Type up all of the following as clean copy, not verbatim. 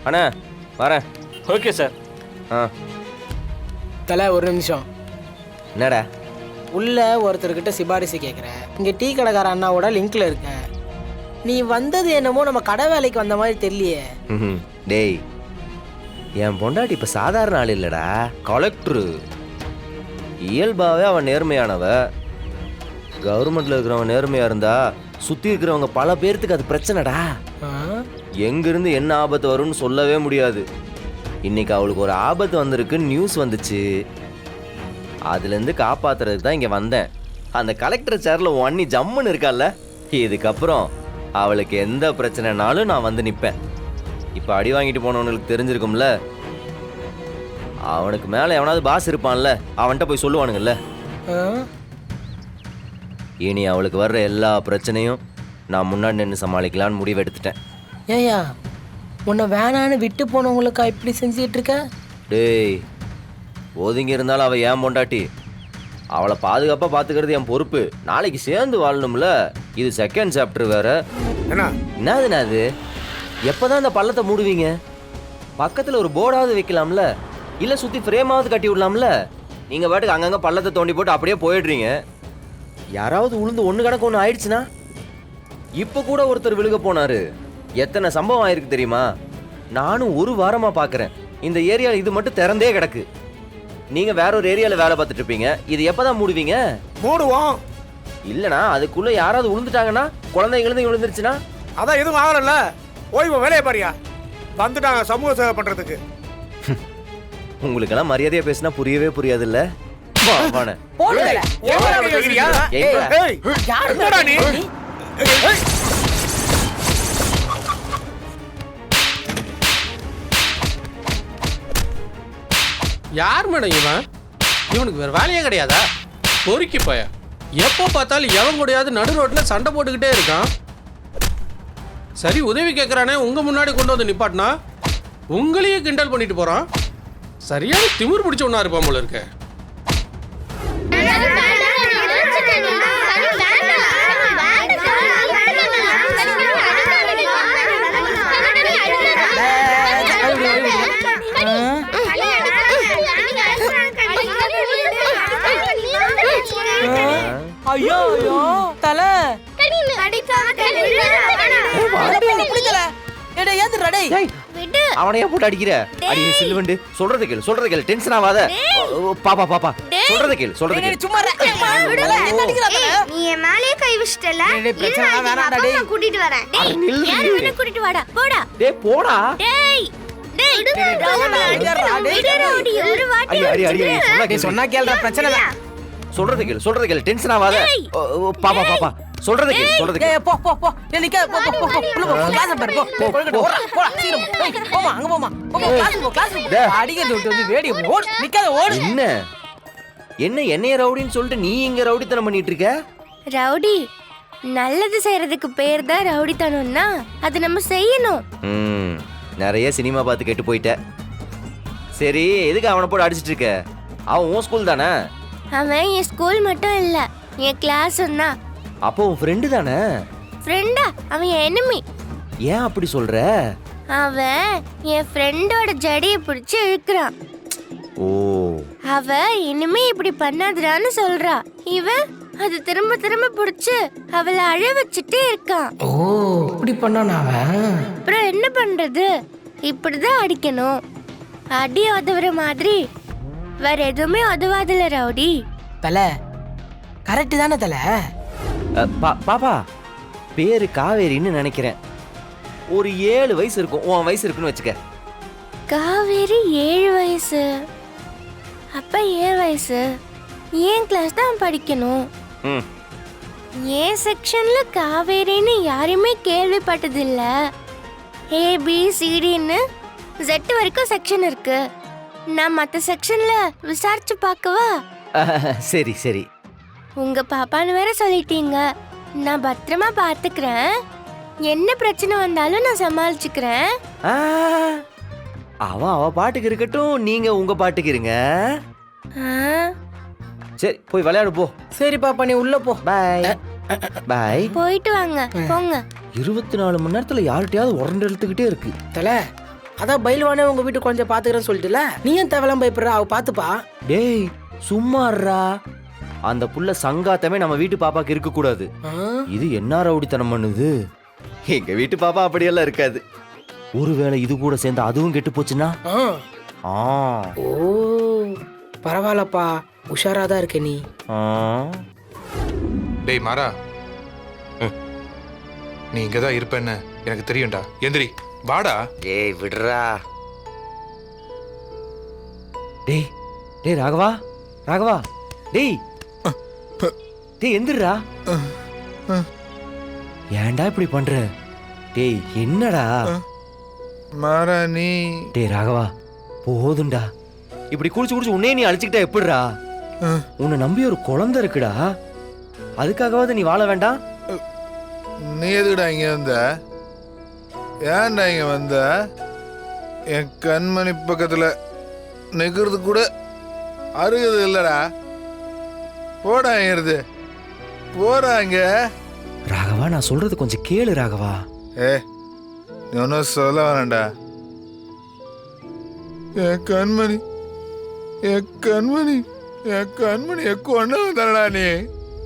அண்ணா வரேன். Okay sir. ஆ தலை ஒரு நிமிஷம். என்னடா? உள்ள ஒருத்தர்கிட்ட சிபாரிசு கேட்குறேன். இங்கே டீ கடைக்கார அண்ணாவோட லிங்க்ல இருக்க. நீ வந்தது என்னமோ நம்ம கடை வேலைக்கு வந்த மாதிரி தெரியலையே. டேய், என் பொண்டாட்டி இப்போ சாதாரண ஆள் இல்லைடா, கலெக்டரு. இயல்பாகவே அவன் நேர்மையானவ. கவர்மெண்ட்டில் இருக்கிறவன் நேர்மையாக இருந்தா சுற்றி இருக்கிறவங்க பல பேர்த்துக்கு அது பிரச்சனைடா. எங்கிருந்து என்ன ஆபத்து வரும்னு சொல்லவே முடியாது. இன்னைக்கு அவளுக்கு ஒரு ஆபத்து வந்திருக்குன்னு நியூஸ் வந்துச்சு. அதுலேருந்து காப்பாத்துறதுக்கு தான் இங்கே வந்தேன். அந்த கலெக்டர் சேரில் ஒன்னி ஜம்முன்னு இருக்கால, இதுக்கப்புறம் அவளுக்கு எந்த பிரச்சனைனாலும் நான் வந்து நிற்பேன். இப்போ அடி வாங்கிட்டு போனவனுக்கு தெரிஞ்சிருக்கும்ல, அவனுக்கு மேலே எவனாவது பாஸ் இருப்பான்ல, அவன்கிட்ட போய் சொல்லுவானுங்கல்ல. இனி அவளுக்கு வர்ற எல்லா பிரச்சனையும் நான் முன்னாடி நின்று சமாளிக்கலான்னு முடிவு எடுத்துட்டேன். ஏயா உன்னை வேணான்னு விட்டு போனவங்களுக்கா இப்படி செஞ்சுட்டு இருக்க? டேய், ஒதுங்கி இருந்தாலும் அவள் ஏன் பொண்டாட்டி. அவளை பாதுகாப்பாக பார்த்துக்கிறது என் பொறுப்பு. நாளைக்கு சேர்ந்து வாழணும்ல. இது செகண்ட் சாப்டர் வேற. என்னதுண்ணா அது? எப்போதான் இந்த பள்ளத்தை மூடுவீங்க? பக்கத்தில் ஒரு போர்டாவது வைக்கலாம்ல, இல்லை சுற்றி ஃப்ரேமாவது கட்டி விடலாம்ல. நீங்கள் பாட்டுக்கு அங்கங்கே பள்ளத்தை தோண்டி போட்டு அப்படியே போயிடுறீங்க. யாராவது உளுந்து ஒன்று கணக்கு ஒன்று ஆயிடுச்சுன்னா? இப்போ கூட ஒருத்தர் விழுக போனாரு. எத்தனை சம்பவம் ஆயிருக்கு தெரியுமா? நானும் ஒரு வாரமாக பார்க்குறேன். இந்த ஏரியாவில் இது மட்டும் திறந்தே கிடக்கு. நீங்கள் வேற ஒரு ஏரியாவில் வேலை பார்த்துட்டு இருப்பீங்க. இது எப்போதான் மூடுவீங்க? மூடுவோம். இல்லைண்ணா, அதுக்குள்ளே யாராவது விழுந்துட்டாங்கன்னா, குழந்தைங்க விழுந்துருச்சுன்னா? அதான் எதுவும் ஆகலல்ல, ஓய்வு வேலையை பாரியா. வந்துட்டாங்க சமூக சேவை பண்றதுக்கு. உங்களுக்கெல்லாம் மரியாதையாக பேசினா புரியவே புரியாதுல்ல. யார் மேடம் இவன்? இவனுக்கு வேற வேலையே கிடையாதா? பொறுக்கி போய எப்போ பார்த்தாலும் எவன் கூடயாவது நடு ரோட்ல சண்டை போட்டுக்கிட்டே இருக்கான். சரி உதவி கேட்கறானே, உங்க முன்னாடி கொண்டு வந்து நிப்பாட்டினா உங்களையே கிண்டல் பண்ணிட்டு போறான். சரியான திமிர் பிடிச்ச ஒன்னா இருப்பான் போல இருக்க. ஐயோ ஐயோ தலை அவனையா போட்டு அடிக்கிற? அடி சில்லுவண்டு. சொல்றது கேளு டென்ஷன் ஆகாத. பாப்பா சொல்றது கேளு. சும்மா நீ என் மேலே கை வச்சிட்டல. நான் கூட்டிட்டு வரேன். யார் உன்னை கூட்டிட்டு வாடா போடா. டேய் போடா. டேய் சொன்னா கேளுடா, பிரச்சனை இல்ல. சொல்றது கேளு டென்ஷன் ஆகாத. பாப்பா சொல்றது கேளு. போ போ போ நிக்க. போ போ போ உள்ள போ. கிளாஸ் பாரு. போ போடா சீக்கிரம் போமா. அங்க போமா. போ கிளாஸ் அடிக்கிறது விட்டு வந்து வேடி ஓடு. நிக்காத ஓடு. என்ன என்னைய ரவுடின்னு சொல்லிட்டு நீ இங்க ரவுடித்தனம் பண்ணிட்டு இருக்க? ரவுடி நல்லது செய்யறதுக்கு பேர் தான் ரவுடித்தனம்னா அது நம்ம செய்யணும். நிறைய சினிமா பார்த்து கேட்டு போயிட்ட. சரி, எதுக்கு அவனை போட்டு அடிச்சிட்டு இருக்க? அவன் உன் ஸ்கூல் தானே? அவன் என் ஸ்கூல் மட்டும் இல்ல, என் கிளாஸ் தான். அப்போ உன் ஃப்ரெண்டு தானே? ஃப்ரெண்டா? அவன் என் எனிமி. ஏன் அப்படி சொல்ற? அவன் என் ஃப்ரெண்டோட ஜடியை பிடிச்சி இழுக்கிறான். ஓ, அவ இனிமே இப்படி பண்ணாதடான்னு சொல்றா. இவன் அது திரும்ப திரும்ப பிடிச்சு அவளை அழ வச்சுட்டே இருக்கான். ஓ, இப்படி பண்ணானா அவன்? அப்புறம் என்ன பண்றது? இப்படிதான் அடிக்கணும். அடி உதவுற மாதிரி வேற எதுவுமே உதவாதுல ரவுடி. தலை கரெக்ட் தானே தலை? பாப்பா பேரு காவேரின்னு நினைக்கிறேன். ஒரு 7 வயசு இருக்கும். உன் வயசு இருக்குன்னு வச்சுக்க. காவேரி 7 வயசு. அப்ப 7 வயசு. ஏன் கிளாஸ் தான் படிக்கணும். ஏன் செக்ஷன்ல காவேரின்னு யாருமே கேள்விப்பட்டதில்ல. ABCDன்னு Z வரைக்கும் செக்ஷன் இருக்கு. நான் மற்ற செக்ஷன்ல விசாரிச்சு பார்க்கவா? சரி சரி. உங்க பாப்பான்னு வேற சொல்லிட்டீங்க. நான் பத்திரமா பாத்துக்கிறேன். என்ன பிரச்சனை வந்தாலும் நான் சமாளிச்சுக்கிறேன். அவ பாட்டுக்கு இருக்கட்டும், நீங்க உங்க பாட்டுக்கு இருங்க. சரி, போய் விளையாடு போ. சரி பாப்பா, நீ உள்ள போ. பாய் பாய். போயிட்டு வாங்க, போங்க. 24 மணி நேரத்துல யார்கிட்டயாவது உரண்டு எடுத்துக்கிட்டே இருக்கு. தலை அதான் பயில்வானே உங்க வீட்டு கொஞ்சம் பாத்துக்கிறேன்னு சொல்லிட்டுல நீ ஏன் தேவலாம் பயப்படுற? அவ பாத்துப்பா. டேய் சும்மாறா, அந்த புள்ள சங்காத்தமே நம்ம வீட்டு பாப்பாக்கு இருக்க கூடாது. ஆ? இது என்ன ரவுடித்தனம் பண்ணுது? எங்க வீட்டு பாப்பா அப்படியெல்லாம் இருக்காது. ஒருவேளை இது கூட சேர்ந்து அதுவும் கெட்டு போச்சுன்னா? ஆ. ஆ ஓ பரவாயில்லப்பா, உஷாராதான் இருக்க நீ. ஆ. டேய் மாறா, நீ இங்கதான் இருப்பேன்னு எனக்கு தெரியும்டா. எந்திரி வாடா. டேய் விடுறா. டேய் டேய் ராகவா, ராகவா, டேய் டேய் எந்திரா. ஏன்டா இப்படி பண்ற? டேய் என்னடா? மாறா நீ டேய் ராகவா போதும்டா. இப்படி குடிச்சு குடிச்சு உன்னையே நீ அழிச்சுக்கிட்டா எப்படிடா? உன்னை நம்பி ஒரு குழந்தை இருக்குடா, அதுக்காகவாவது நீ வாழ வேண்டாம்? நீ எதுக்குடா இங்க வந்த? ஏன்டா இங்க வந்த? என் கண்மணி பக்கத்துல நிக்கிறது கூட அருகது இல்லடா. போடா இங்கிருந்து, போறாங்க. ராகவா நான் சொல்றது கொஞ்சம் கேளு ராகவா. ஏ நீ ஒன்னும் சொல்ல வேணாண்டா. என் கண்மணி, என் கண்மணி, என் கண்மணி கொண்டு வந்தாடா நீ,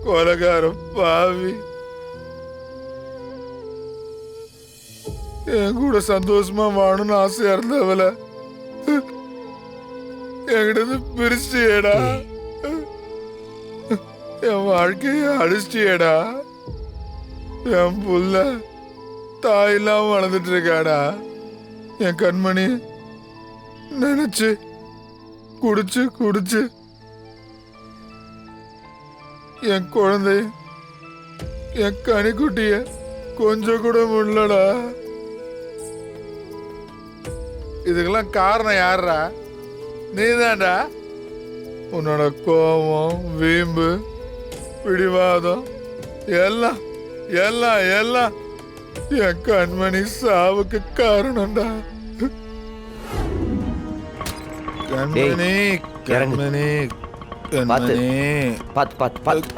கொலகார பாவி. என் கூட சந்தோஷமா வாழணும்னு ஆசையா இருந்தவள என்கிட்ட பிரிச்சியேடா. என் வாழ்க்கைய அடிச்சியேடா. என் புள்ள தாயெல்லாம் வளர்ந்துட்டு இருக்காடா. என் கண்மணி நினைச்சு குடிச்சு குடிச்சு என் குழந்தைய, என் கனிக்குட்டிய கொஞ்சம் கூட முடியலடா. இதுக்கெல்லாம் காரணம் யாரா? நீதான்டா. உன்னோட கோபம், வீம்பு, பிடிவாதம் எல்லாம் எல்லாம் எல்லாம் என் கண்மணி சாவுக்கு காரணம்டா. கண்மணி, இறங்கு. கண்மணி, பாத்து. கண்மணி. பாத்து பாத்து பாத்து.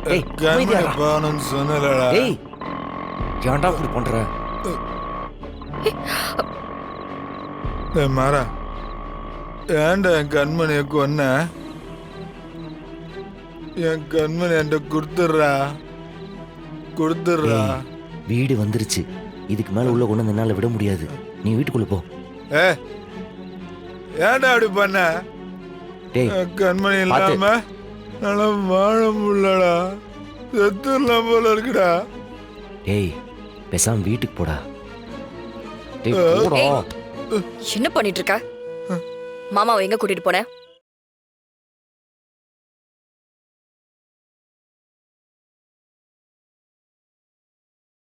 டேய் கண்மணி அமைதியாடா. பானுன்னு சொன்னலடா. டேய் ஏன்டா இப்படி பண்ற? டேய் மாறா, ஏன்டா என் கண்மணியை கொன்ன? என் கண்மணி என்கிட்ட கொடுத்துட்றா, கொடுத்துட்றா. டேய், வீடு வந்துருச்சு, இதுக்கு மேல உள்ள கொண்டு வந்து என்னால விட முடியாது. நீ வீட்டுக்குள்ள போ. ஏ ஏன்டா அப்படி பண்ண? டேய் என் கண்மணி பாத்து. இல்லாம நல்லா வாழ முடியலடா. செத்துடலாம் போல இருக்குடா. டேய் பேசாம வீட்டுக்கு போடா. டேய் போடா. என்ன பண்ணிட்டு இருக்க? மாமாவை எங்க கூட்டிட்டு போன?